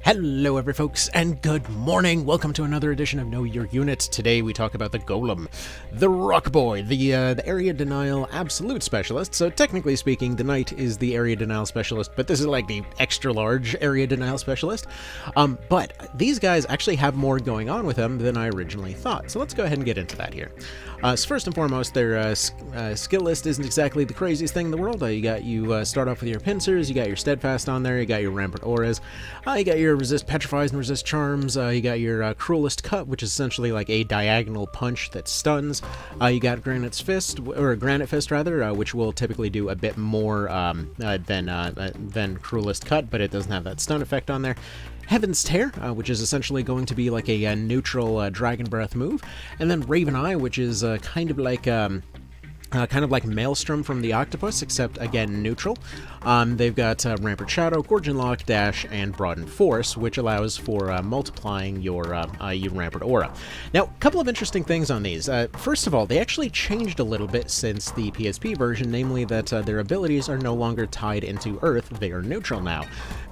Hello every folks, and good morning! Welcome to another edition of Know Your Unit. Today we talk about the Golem, the Rock Boy, the Area Denial Absolute Specialist. So technically speaking, the Knight is the Area Denial Specialist, but this is like the extra large Area Denial Specialist. But these guys actually have more going on with them than I originally thought, so let's go ahead and get into that here. So first and foremost, their skill list isn't exactly the craziest thing in the world. You start off with your pincers, you got your steadfast on there, you got your rampant auras, you got your resist petrifies and resist charms, you got your cruelest cut, which is essentially like a diagonal punch that stuns. You got granite fist, which will typically do a bit more than cruelest cut, but it doesn't have that stun effect on there. Heaven's Tear, which is essentially going to be like a neutral Dragon Breath move, and then Raven Eye, which is kind of like Maelstrom from the Octopus, except again neutral. They've got Rampart Shadow, Gorgon Lock, Dash, and Broaden Force, which allows for multiplying your Rampart Aura. Now, a couple of interesting things on these. First of all, they actually changed a little bit since the PSP version, namely that their abilities are no longer tied into Earth, they are neutral now,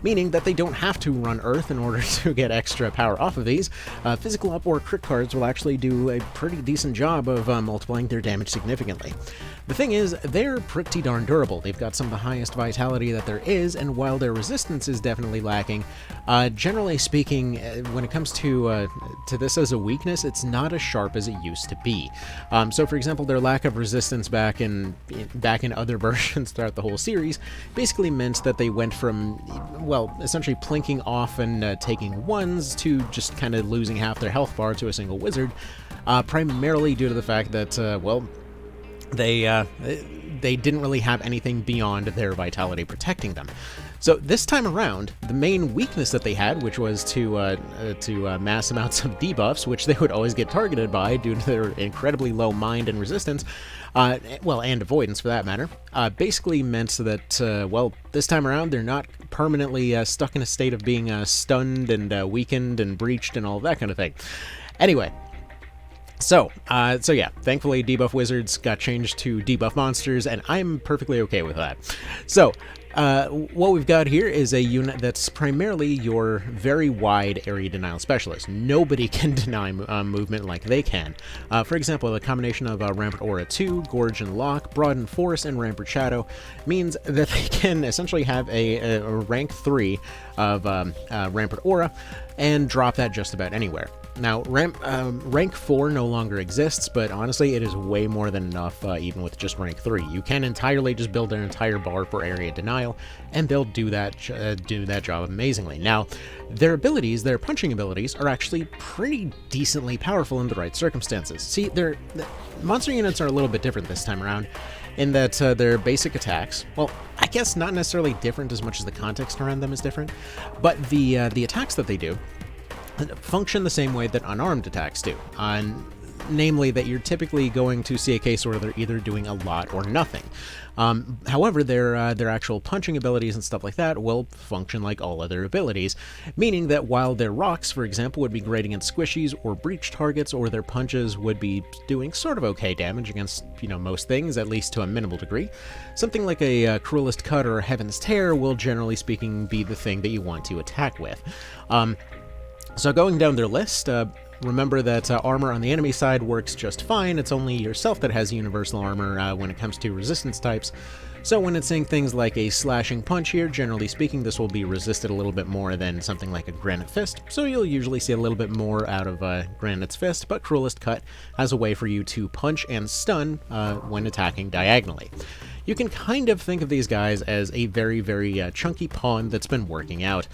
meaning that they don't have to run Earth in order to get extra power off of these. Physical up or crit cards will actually do a pretty decent job of multiplying their damage significantly. The thing is, they're pretty darn durable. They've got some of the highest vitality that there is, and while their resistance is definitely lacking, generally speaking, when it comes to this as a weakness, it's not as sharp as it used to be. So, for example, their lack of resistance back in other versions throughout the whole series basically meant that they went from, well, essentially plinking off and taking ones to just kind of losing half their health bar to a single wizard, primarily due to the fact that, they didn't really have anything beyond their vitality protecting them. So this time around, the main weakness that they had, which was to mass amounts of debuffs, which they would always get targeted by due to their incredibly low mind and resistance, and avoidance for that matter, basically meant that, this time around they're not permanently stuck in a state of being stunned and weakened and breached and all that kind of thing. Anyway. So yeah, thankfully debuff wizards got changed to debuff monsters, and I'm perfectly okay with that. So, what we've got here is a unit that's primarily your very wide area denial specialist. Nobody can deny movement like they can. For example, the combination of Rampart Aura 2, Gorgon Lock, Broaden Force, and Rampart Shadow means that they can essentially have a rank 3 of Rampart Aura and drop that just about anywhere. Now, rank 4 no longer exists, but honestly, it is way more than enough, even with just rank 3. You can entirely just build an entire bar for area denial, and they'll do that job amazingly. Now, their punching abilities, are actually pretty decently powerful in the right circumstances. See, the monster units are a little bit different this time around, in that their basic attacks, well, I guess not necessarily different as much as the context around them is different, but the attacks that they do function the same way that unarmed attacks do, namely that you're typically going to see a case where they're either doing a lot or nothing. However, their actual punching abilities and stuff like that will function like all other abilities, meaning that while their rocks, for example, would be great against squishies or breach targets, or their punches would be doing sort of okay damage against, most things, at least to a minimal degree, something like a Cruelest Cut or Heaven's Tear will, generally speaking, be the thing that you want to attack with. So going down their list, remember that armor on the enemy side works just fine. It's only yourself that has universal armor when it comes to resistance types. So when it's saying things like a slashing punch here, generally speaking, this will be resisted a little bit more than something like a Granite Fist, so you'll usually see a little bit more out of Granite's Fist, but Cruelest Cut has a way for you to punch and stun when attacking diagonally. You can kind of think of these guys as a very, very chunky pawn that's been working out,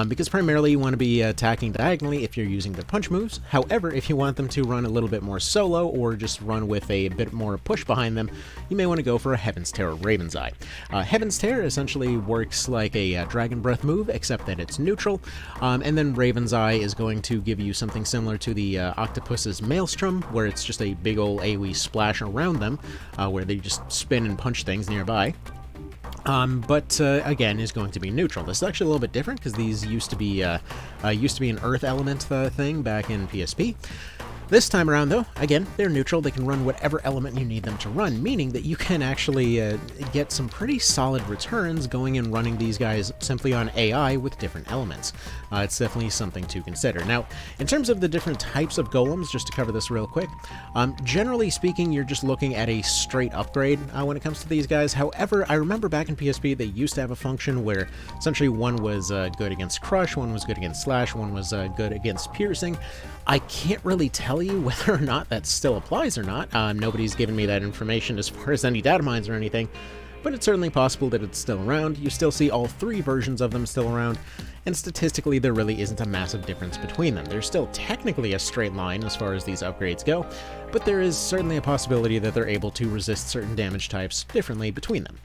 because primarily you want to be attacking diagonally if you're using their punch moves. However, if you want them to run a little bit more solo, or just run with a bit more push behind them, you may want to go for a Heaven's Tear or Raven's Eye. Heaven's Tear essentially works like a Dragon Breath move, except that it's neutral, and then Raven's Eye is going to give you something similar to the Octopus's Maelstrom, where it's just a big ol' AoE splash around them, where they just spin and punch things nearby. But again, is going to be neutral. This is actually a little bit different because these used to be an Earth element thing back in PSP. This time around, though, again, they're neutral. They can run whatever element you need them to run, meaning that you can actually get some pretty solid returns going and running these guys simply on AI with different elements. It's definitely something to consider. Now, in terms of the different types of golems, just to cover this real quick, generally speaking, you're just looking at a straight upgrade when it comes to these guys. However, I remember back in PSP, they used to have a function where essentially one was good against Crush, one was good against Slash, one was good against Piercing. I can't really tell you whether or not that still applies or not. Nobody's given me that information as far as any data mines or anything, but it's certainly possible that it's still around. You still see all three versions of them still around, and statistically there really isn't a massive difference between them. There's still technically a straight line as far as these upgrades go, but there is certainly a possibility that they're able to resist certain damage types differently between them.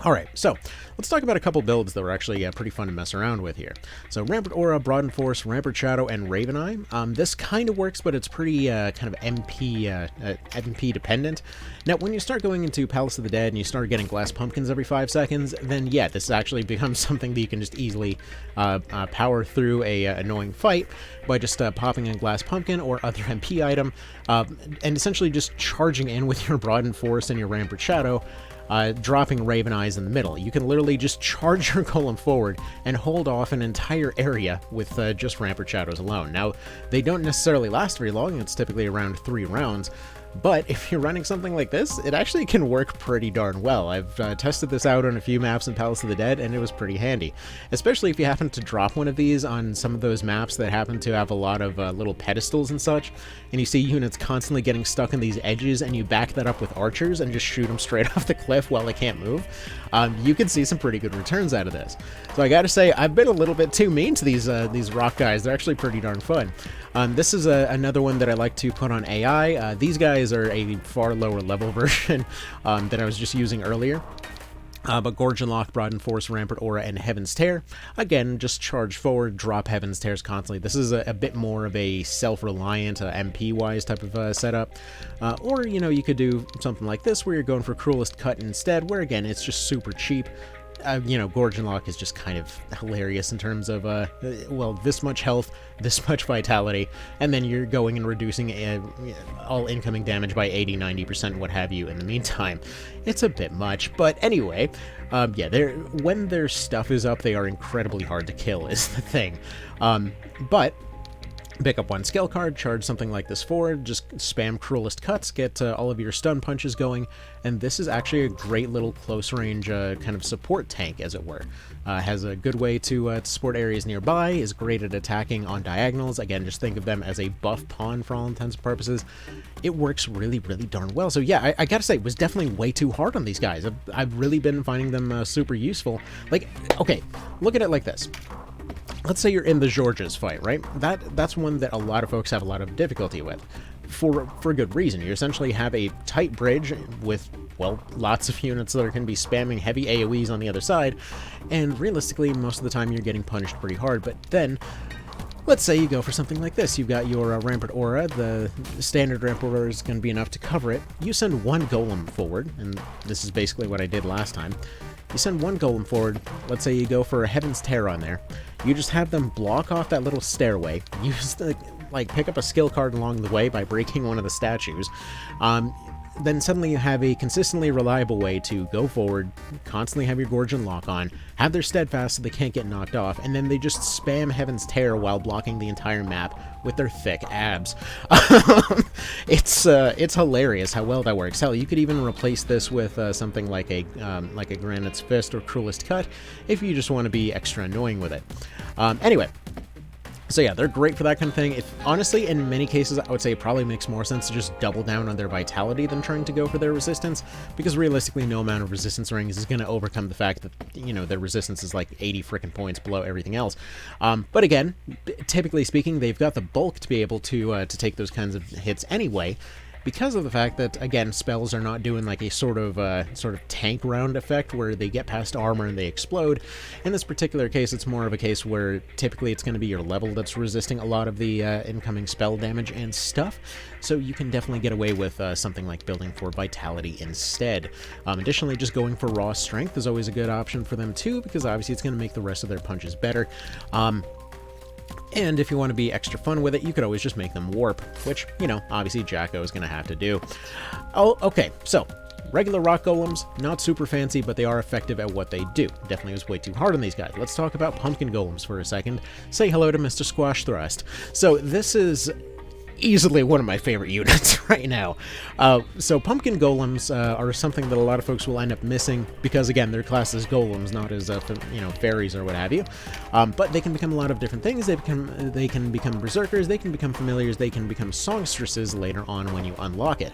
Alright, so let's talk about a couple builds that were actually pretty fun to mess around with here. So Rampart Aura, Broadened Force, Rampart Shadow, and Raven Eye. This kind of works, but it's pretty kind of MP dependent. Now, when you start going into Palace of the Dead and you start getting glass pumpkins every 5 seconds, then yeah, this actually becomes something that you can just easily power through a annoying fight by just popping a glass pumpkin or other MP item, and essentially just charging in with your Broadened Force and your Rampart Shadow, dropping Raven Eyes in the middle. You can literally just charge your Golem forward and hold off an entire area with just Rampart Shadows alone. Now, they don't necessarily last very long. It's typically around 3 rounds. But if you're running something like this, it actually can work pretty darn well. I've tested this out on a few maps in Palace of the Dead, and it was pretty handy. Especially if you happen to drop one of these on some of those maps that happen to have a lot of little pedestals and such, and you see units constantly getting stuck on these edges, and you back that up with archers and just shoot them straight off the cliff while they can't move, you can see some pretty good returns out of this. So I gotta say, I've been a little bit too mean to these rock guys. They're actually pretty darn fun. This is another one that I like to put on AI. These guys are a far lower level version than I was just using earlier. But Gorgon Lock, Broadened Force, Rampart Aura, and Heaven's Tear. Again, just charge forward, drop Heaven's Tears constantly. This is a bit more of a self-reliant, MP-wise type of setup. Or, you know, you could do something like this where you're going for Cruelest Cut instead, where again, it's just super cheap. You know, Gorgon Lock is just kind of hilarious in terms of, well, this much health, this much vitality, and then you're going and reducing all incoming damage by 80-90%, what have you, in the meantime. It's a bit much, but anyway, yeah, when their stuff is up, they are incredibly hard to kill, is the thing. But pick up one skill card, charge something like this forward, just spam Cruelest Cuts, get all of your stun punches going, and this is actually a great little close range kind of support tank, as it were. Has a good way to support areas nearby, is great at attacking on diagonals. Again, just think of them as a buff pawn for all intents and purposes. It works really, really darn well. So yeah, I gotta say, it was definitely way too hard on these guys. I've really been finding them super useful. Like, okay, look at it like this. Let's say you're in the Georges fight, right? That's one that a lot of folks have a lot of difficulty with, for good reason. You essentially have a tight bridge with, well, lots of units that are going to be spamming heavy AoEs on the other side, and realistically, most of the time you're getting punished pretty hard. But then, let's say you go for something like this. You've got your Rampart Aura. The standard Rampart Aura is going to be enough to cover it. You send one Golem forward, and this is basically what I did last time. You send one Golem forward. Let's say you go for a Heaven's Tear on there. You just have them block off that little stairway. Use pick up a skill card along the way by breaking one of the statues. Then suddenly you have a consistently reliable way to go forward, constantly have your Gorgon Lock on, have their Steadfast so they can't get knocked off, and then they just spam Heaven's Tear while blocking the entire map with their thick abs. It's hilarious how well that works. Hell, you could even replace this with something like a Granite's Fist or Cruelest Cut if you just want to be extra annoying with it. Anyway. So yeah, they're great for that kind of thing. Honestly, in many cases, I would say it probably makes more sense to just double down on their vitality than trying to go for their resistance, because realistically, no amount of resistance rings is going to overcome the fact that, you know, their resistance is like 80 frickin' points below everything else. But again, typically speaking, they've got the bulk to be able to take those kinds of hits anyway, because of the fact that, again, spells are not doing like a sort of tank round effect where they get past armor and they explode. In this particular case, it's more of a case where typically it's going to be your level that's resisting a lot of the incoming spell damage and stuff, so you can definitely get away with something like building for vitality instead. Additionally, just going for raw strength is always a good option for them too, because obviously it's going to make the rest of their punches better. And if you want to be extra fun with it, you could always just make them warp, which, you know, obviously Jacko is going to have to do. Oh, okay, so regular rock golems, not super fancy, but they are effective at what they do. Definitely was way too hard on these guys. Let's talk about pumpkin golems for a second. Say hello to Mr. Squash Thrust. So this is easily one of my favorite units right now. So pumpkin golems are something that a lot of folks will end up missing because, again, they're classed as golems, not as you know, fairies or what have you. But they can become a lot of different things. They can become berserkers, they can become familiars, they can become songstresses later on when you unlock it.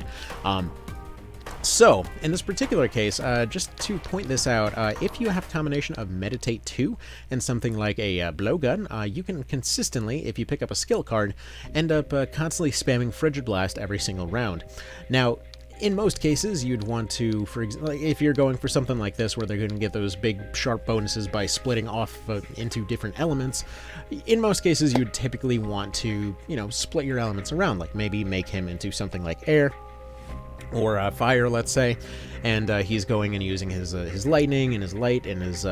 So, in this particular case, just to point this out, if you have a combination of Meditate 2 and something like a blowgun, you can consistently, if you pick up a skill card, end up constantly spamming Frigid Blast every single round. Now, in most cases, you'd want to, for example, if you're going for something like this where they're going to get those big sharp bonuses by splitting off into different elements, in most cases you'd typically want to, you know, split your elements around, like maybe make him into something like air, or fire, let's say, and he's going and using his lightning and his light and his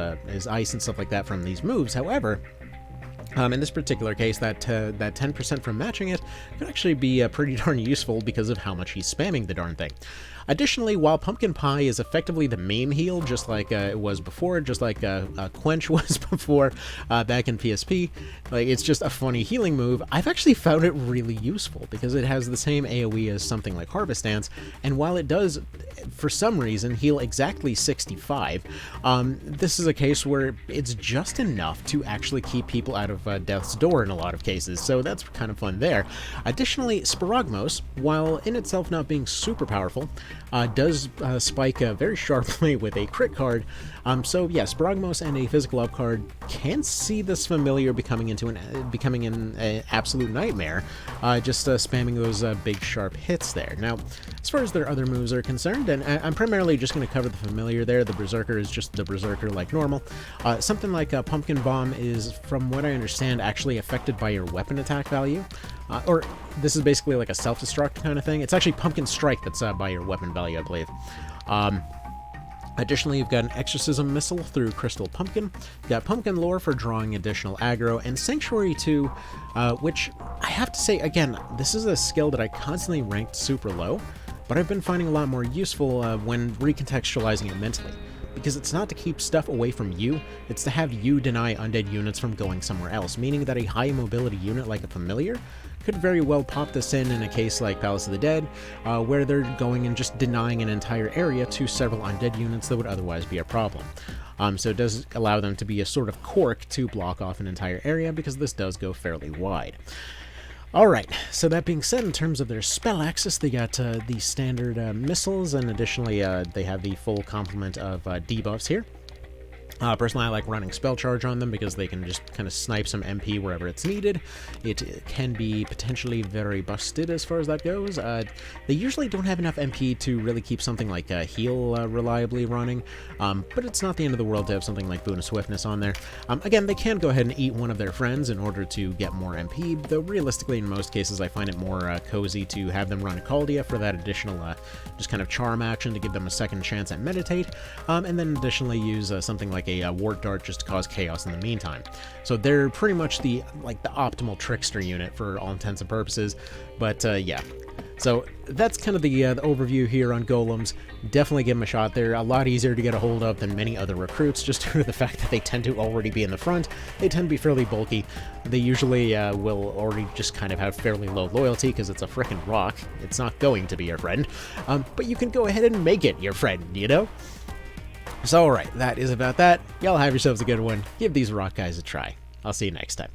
ice and stuff like that from these moves. However, in this particular case, that 10% from matching it could actually be pretty darn useful because of how much he's spamming the darn thing. Additionally, while Pumpkin Pie is effectively the meme heal, just like it was before, just like Quench was before back in PSP, like it's just a funny healing move, I've actually found it really useful because it has the same AoE as something like Harvest Dance, and while it does, for some reason, heal exactly 65, this is a case where it's just enough to actually keep people out of death's door in a lot of cases, so that's kind of fun there. Additionally, Sporogmos, while in itself not being super powerful, does spike very sharply with a crit card. So yeah, Sporogmos and a physical up card can see this familiar becoming an absolute nightmare, just spamming those big sharp hits there. Now, as far as their other moves are concerned, and I'm primarily just going to cover the familiar there. The Berserker is just the Berserker like normal. Something like a Pumpkin Bomb is, from what I understand, actually affected by your weapon attack value. Or this is basically like a self-destruct kind of thing. It's actually Pumpkin Strike that's by your weapon value, I believe. Additionally, you've got an Exorcism Missile through Crystal Pumpkin. You've got Pumpkin Lore for drawing additional aggro, and Sanctuary 2, which I have to say, again, this is a skill that I constantly ranked super low, but I've been finding a lot more useful when recontextualizing it mentally. Because it's not to keep stuff away from you, it's to have you deny undead units from going somewhere else, meaning that a high mobility unit like a Familiar could very well pop this in a case like Palace of the Dead, where they're going and just denying an entire area to several undead units that would otherwise be a problem. So it does allow them to be a sort of cork to block off an entire area, because this does go fairly wide. Alright, so that being said, in terms of their spell access, they got the standard missiles, and additionally they have the full complement of debuffs here. Personally, I like running Spell Charge on them because they can just kind of snipe some MP wherever it's needed. It can be potentially very busted as far as that goes. They usually don't have enough MP to really keep something like Heal reliably running, but it's not the end of the world to have something like Boon of Swiftness on there. Again, they can go ahead and eat one of their friends in order to get more MP, though realistically in most cases I find it more cozy to have them run Caldia for that additional just kind of charm action to give them a second chance at Meditate, and then additionally use something like a Wart Dart just to cause chaos in the meantime. So they're pretty much the optimal trickster unit for all intents and purposes, but yeah. So that's kind of the overview here on Golems. Definitely give them a shot. They're a lot easier to get a hold of than many other recruits, just due to the fact that they tend to already be in the front. They tend to be fairly bulky. They usually will already just kind of have fairly low loyalty because it's a frickin' rock. It's not going to be your friend. But you can go ahead and make it your friend, you know? So alright, that is about that. Y'all have yourselves a good one. Give these rock guys a try. I'll see you next time.